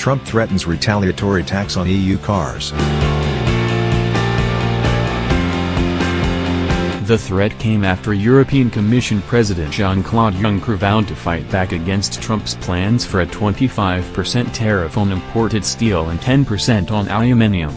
Trump threatens retaliatory tax on EU cars. The threat came after European Commission President Jean-Claude Juncker vowed to fight back against Trump's plans for a 25% tariff on imported steel and 10% on aluminium.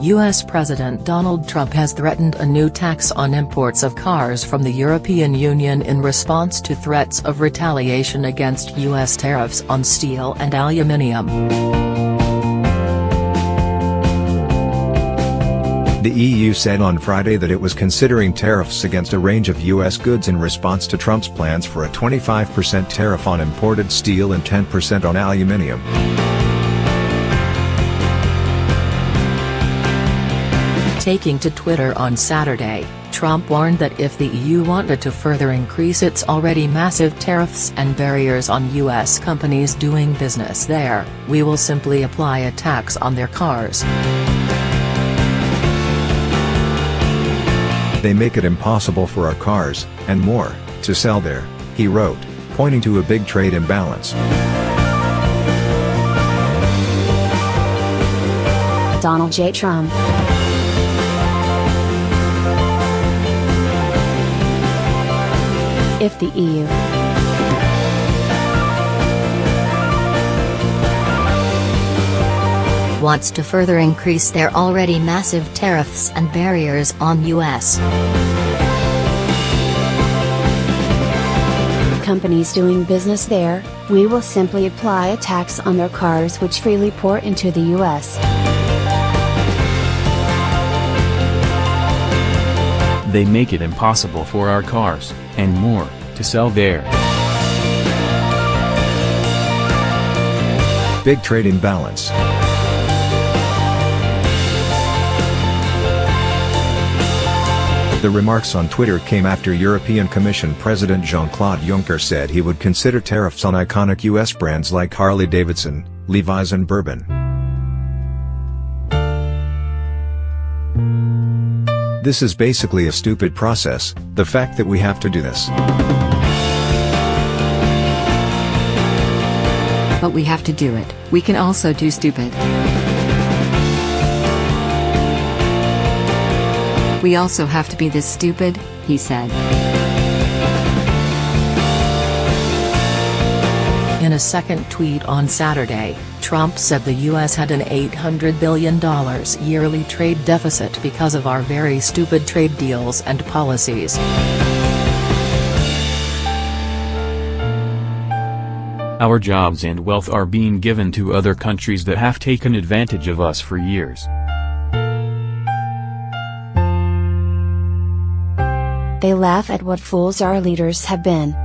U.S. President Donald Trump has threatened a new tax on imports of cars from the European Union in response to threats of retaliation against U.S. tariffs on steel and aluminium. The EU said on Friday that it was considering tariffs against a range of U.S. goods in response to Trump's plans for a 25% tariff on imported steel and 10% on aluminium. Taking to Twitter on Saturday, Trump warned that if the EU wanted to further increase its already massive tariffs and barriers on U.S. companies doing business there, we will simply apply a tax on their cars. They make it impossible for our cars, and more, to sell there, he wrote, pointing to a big trade imbalance. Donald J. Trump. If the EU wants to further increase their already massive tariffs and barriers on U.S. companies doing business there, we will simply apply a tax on their cars which freely pour into the U.S. They make it impossible for our cars, and more, to sell there. Big trade imbalance. The remarks on Twitter came after European Commission President Jean-Claude Juncker said he would consider tariffs on iconic U.S. brands like Harley-Davidson, Levi's and Bourbon. This is basically a stupid process, the fact that we have to do this. But we have to do it. We can also do stupid. We also have to be this stupid, he said. In a second tweet on Saturday, Trump said the U.S. had an $800 billion yearly trade deficit because of our very stupid trade deals and policies. Our jobs and wealth are being given to other countries that have taken advantage of us for years. They laugh at what fools our leaders have been.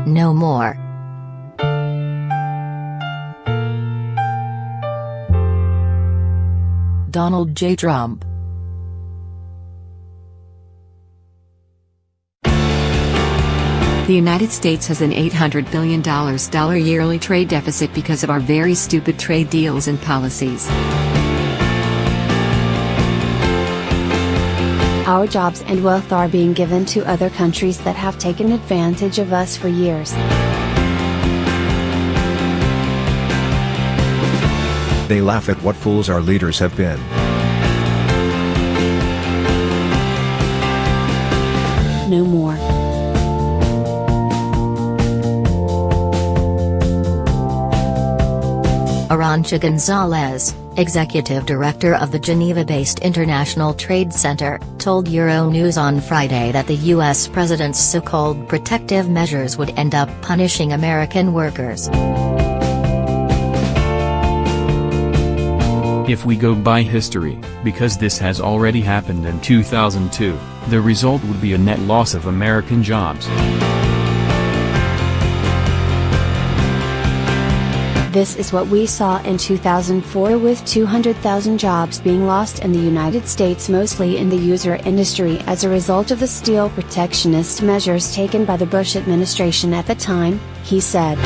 No more. Donald J. Trump. The United States has an $800 billion yearly trade deficit because of our very stupid trade deals and policies. Our jobs and wealth are being given to other countries that have taken advantage of us for years. They laugh at what fools our leaders have been. No more. Arantxa Gonzalez, executive director of the Geneva-based International Trade Center, told Euronews on Friday that the U.S. president's so-called protective measures would end up punishing American workers. If we go by history, because this has already happened in 2002, the result would be a net loss of American jobs. This is what we saw in 2004 with 200,000 jobs being lost in the United States, mostly in the user industry as a result of the steel protectionist measures taken by the Bush administration at the time, he said.